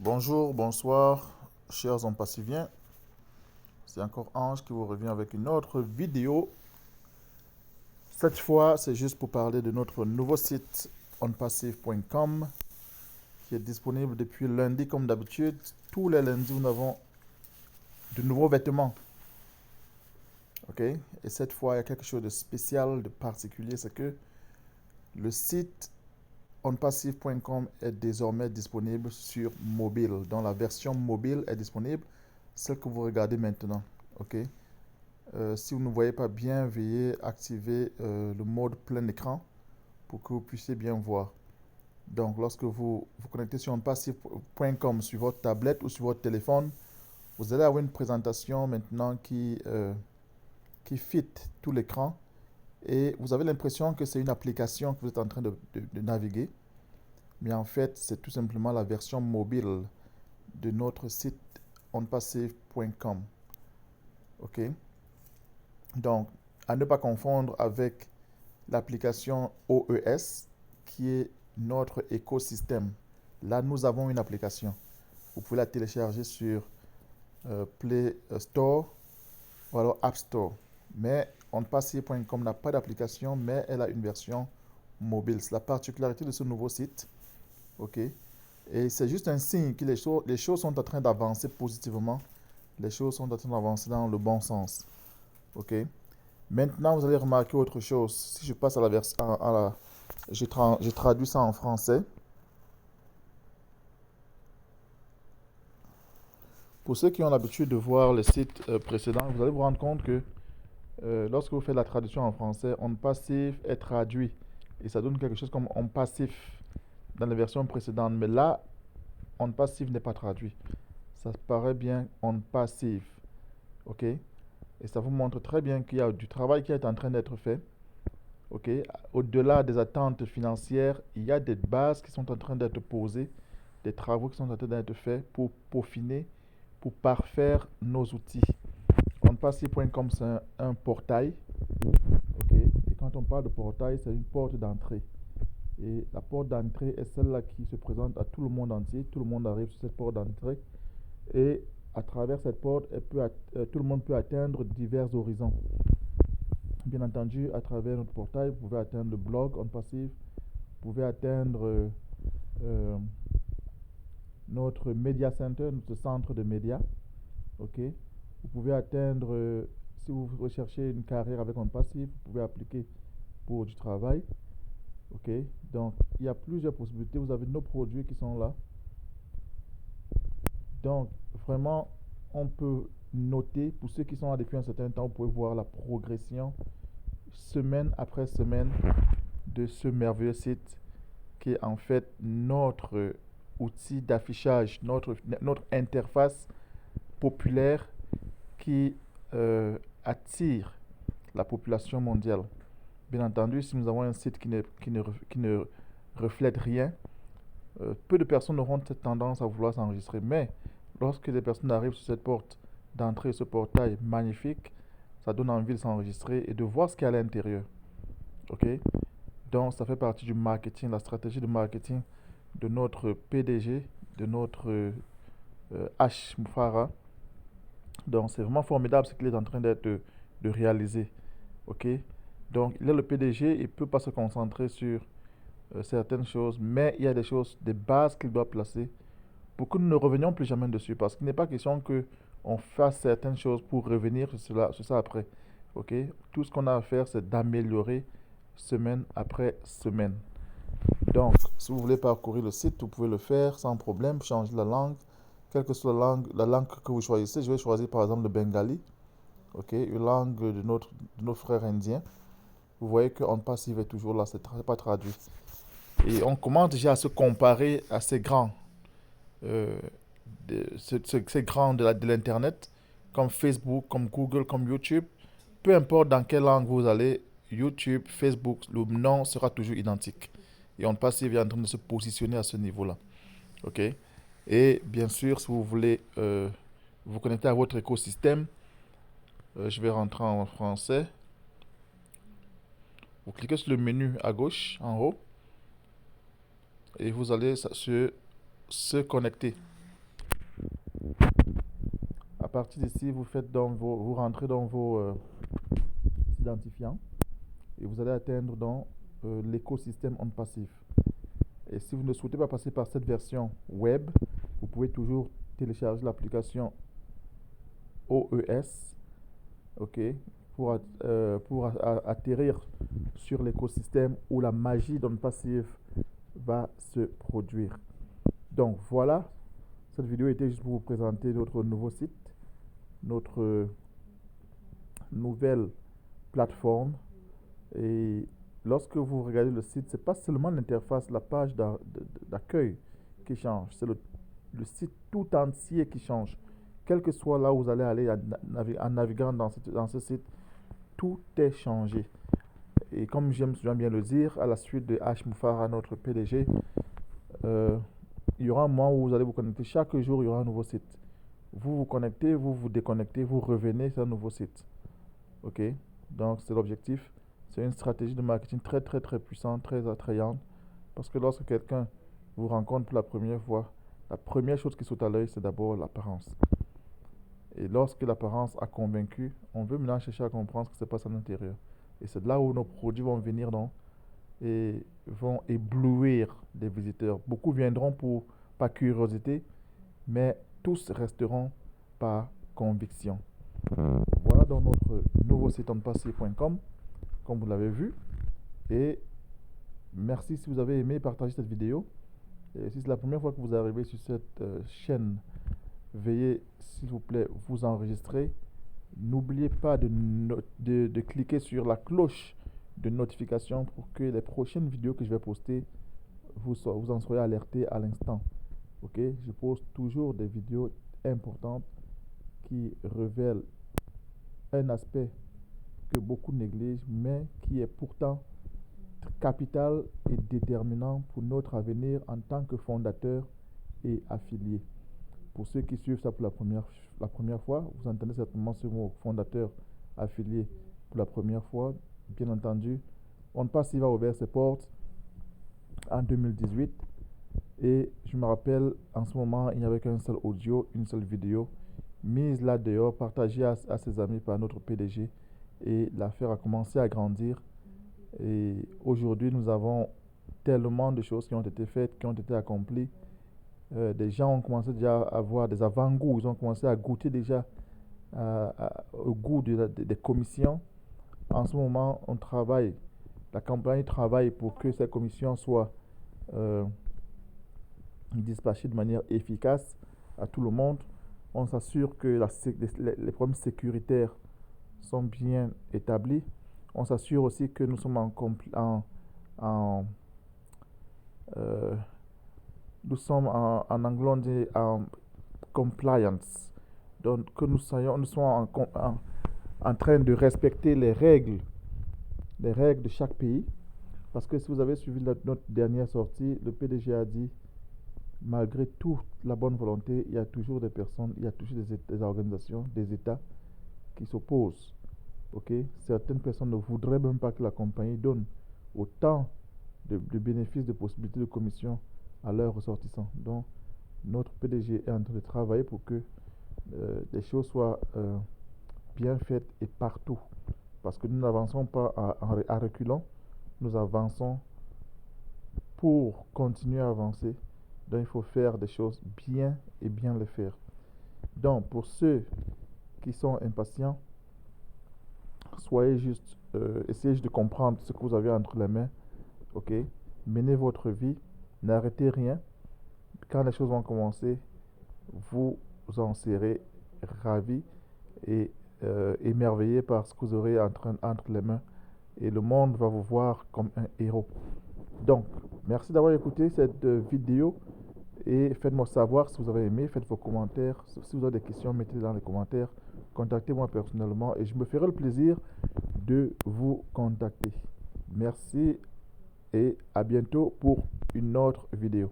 Bonjour, bonsoir, chers Ampassiviens. C'est encore Ange qui vous revient avec une autre vidéo. Cette fois, c'est juste pour parler de notre nouveau site onpassive.com qui est disponible depuis lundi comme d'habitude. Tous les lundis, nous avons de nouveaux vêtements. Ok? Et cette fois, il y a quelque chose de spécial, de particulier, c'est que le site onpassive.com est désormais disponible sur mobile. Donc la version mobile est disponible, celle que vous regardez maintenant. Ok? Si vous ne voyez pas bien, veuillez activer le mode plein écran pour que vous puissiez bien voir. Donc, lorsque vous vous connectez sur onpassive.com sur votre tablette ou sur votre téléphone, vous allez avoir une présentation maintenant qui fit tout l'écran et vous avez l'impression que c'est une application que vous êtes en train de naviguer. Mais en fait, c'est tout simplement la version mobile de notre site onpassive.com. OK? Donc, à ne pas confondre avec l'application OES qui est notre écosystème. Là, nous avons une application. Vous pouvez la télécharger sur Play Store ou alors App Store. Mais onpassive.com n'a pas d'application, mais elle a une version mobile. C'est la particularité de ce nouveau site. OK? Et c'est juste un signe que les choses sont en train d'avancer positivement. Les choses sont en train d'avancer dans le bon sens. OK? Maintenant, vous allez remarquer autre chose. Si je passe à la version, j'ai traduit ça en français. Pour ceux qui ont l'habitude de voir les sites précédents, vous allez vous rendre compte que lorsque vous faites la traduction en français, on passif est traduit. Et ça donne quelque chose comme on passif dans les versions précédentes. Mais là, on passif n'est pas traduit. Ça paraît bien on passif. OK? Et ça vous montre très bien qu'il y a du travail qui est en train d'être fait. OK? Au-delà des attentes financières, il y a des bases qui sont en train d'être posées, des travaux qui sont en train d'être faits pour peaufiner, pour parfaire nos outils. OnePassy.com, c'est un portail. OK? Et quand on parle de portail, c'est une porte d'entrée. Et la porte d'entrée est celle-là qui se présente à tout le monde entier. Tout le monde arrive sur cette porte d'entrée. Et à travers cette porte, tout le monde peut atteindre divers horizons. Bien entendu, à travers notre portail, vous pouvez atteindre le blog OnPassive, vous pouvez atteindre euh, notre Media Center, notre centre de médias. OK? Vous pouvez atteindre, si vous recherchez une carrière avec OnPassive, vous pouvez appliquer pour du travail. OK? Donc, il y a plusieurs possibilités. Vous avez nos produits qui sont là. Donc, vraiment, on peut noter, pour ceux qui sont là depuis un certain temps, vous pouvez voir la progression semaine après semaine de ce merveilleux site qui est en fait notre outil d'affichage, notre interface populaire qui attire la population mondiale. Bien entendu, si nous avons un site qui ne reflète rien, peu de personnes auront cette tendance à vouloir s'enregistrer. Mais lorsque les personnes arrivent sur cette porte d'entrée, ce portail magnifique, ça donne envie de s'enregistrer et de voir ce qu'il y a à l'intérieur. OK? Donc, ça fait partie du marketing, la stratégie de marketing de notre PDG, de notre H. Mufara. Donc, c'est vraiment formidable ce qu'il est en train de réaliser. OK? Donc, il est le PDG, il ne peut pas se concentrer sur certaines choses, mais il y a des choses, des bases qu'il doit placer pour que nous ne revenions plus jamais dessus. Parce qu'il n'est pas question que on fasse certaines choses pour revenir sur ça après. OK? Tout ce qu'on a à faire, c'est d'améliorer semaine après semaine. Donc, si vous voulez parcourir le site, vous pouvez le faire sans problème, changer la langue. Quelle que soit la langue que vous choisissez, je vais choisir par exemple le bengali, ok, une langue de nos frères indiens. Vous voyez qu'on passe, il est toujours là, c'est pas traduit. Et on commence déjà à se comparer à ces grands, euh, ces grands de l'Internet, comme Facebook, comme Google, comme YouTube. Peu importe dans quelle langue vous allez, YouTube, Facebook, le nom sera toujours identique. Et on passe, il est en train de se positionner à ce niveau-là. OK? Et bien sûr, si vous voulez vous connecter à votre écosystème, je vais rentrer en français. Vous cliquez sur le menu à gauche, en haut, et vous allez sur se connecter. À partir d'ici, vous rentrez dans vos identifiants et vous allez atteindre dans l'écosystème OnPassive. Et si vous ne souhaitez pas passer par cette version web, vous pouvez toujours télécharger l'application OES, ok, pour atterrir sur l'écosystème où la magie d'OnPassive va se produire. Donc voilà, cette vidéo était juste pour vous présenter notre nouveau site, notre nouvelle plateforme. Et lorsque vous regardez le site, ce n'est pas seulement l'interface, la page d'accueil qui change, c'est le site tout entier qui change. Quel que soit là où vous allez aller en naviguant dans ce site, tout est changé. Et comme j'aime bien le dire, à la suite de H. Moufara, notre PDG, il y aura un moment où vous allez vous connecter. Chaque jour, il y aura un nouveau site. Vous vous connectez, vous vous déconnectez, vous revenez sur un nouveau site. Ok? Donc, c'est l'objectif. C'est une stratégie de marketing très, très, très puissante, très attrayante. Parce que lorsque quelqu'un vous rencontre pour la première fois, la première chose qui saute à l'œil, c'est d'abord l'apparence. Et lorsque l'apparence a convaincu, on veut maintenant chercher à comprendre ce qui se passe à l'intérieur. Et c'est là où nos produits vont venir et vont éblouir les visiteurs. Beaucoup viendront par curiosité, mais tous resteront par conviction. Voilà donc notre nouveau site onpassive.com, comme vous l'avez vu. Et merci si vous avez aimé partager cette vidéo. Et si c'est la première fois que vous arrivez sur cette chaîne, veuillez s'il vous plaît vous enregistrer. N'oubliez pas de cliquer sur la cloche de notification pour que les prochaines vidéos que je vais poster, vous en soyez alerté à l'instant. Ok, je poste toujours des vidéos importantes qui révèlent un aspect que beaucoup négligent, mais qui est pourtant capital et déterminant pour notre avenir en tant que fondateur et affilié. Pour ceux qui suivent ça pour la première fois, vous entendez certainement ce mot fondateur affilié pour la première fois. Bien entendu, OnPassive a ouvert ses portes en 2018 et je me rappelle en ce moment il n'y avait qu'un seul audio, une seule vidéo mise là dehors, partagée à ses amis par notre PDG, et l'affaire a commencé à grandir. Et aujourd'hui nous avons tellement de choses qui ont été faites, qui ont été accomplies. Des gens ont commencé déjà à avoir des avant-goûts, ils ont commencé à goûter déjà au goût des commissions. En ce moment, la campagne travaille pour que ces commissions soient dispatchées de manière efficace à tout le monde. On s'assure que les problèmes sécuritaires sont bien établis. On s'assure aussi que nous sommes en anglais on dit en compliance. Donc que nous soyons en train de respecter les règles de chaque pays. Parce que si vous avez suivi notre dernière sortie, le PDG a dit, malgré toute la bonne volonté, il y a toujours des personnes, il y a toujours des organisations, des États qui s'opposent. Ok, certaines personnes ne voudraient même pas que la compagnie donne autant de bénéfices, de possibilités de commission à leurs ressortissants. Donc, notre PDG est en train de travailler pour que les choses soient bien faites et partout. Parce que nous n'avançons pas à reculons, nous avançons pour continuer à avancer. Donc, il faut faire des choses bien et bien les faire. Donc, pour ceux qui sont impatients, essayez juste de comprendre ce que vous avez entre les mains. Ok, menez votre vie, n'arrêtez rien. Quand les choses vont commencer, vous en serez ravis et émerveillés par ce que vous aurez entre les mains. Et le monde va vous voir comme un héros. Donc, merci d'avoir écouté cette vidéo et faites-moi savoir si vous avez aimé, faites vos commentaires. Si vous avez des questions, mettez-les dans les commentaires. Contactez-moi personnellement et je me ferai le plaisir de vous contacter. Merci et à bientôt pour une autre vidéo.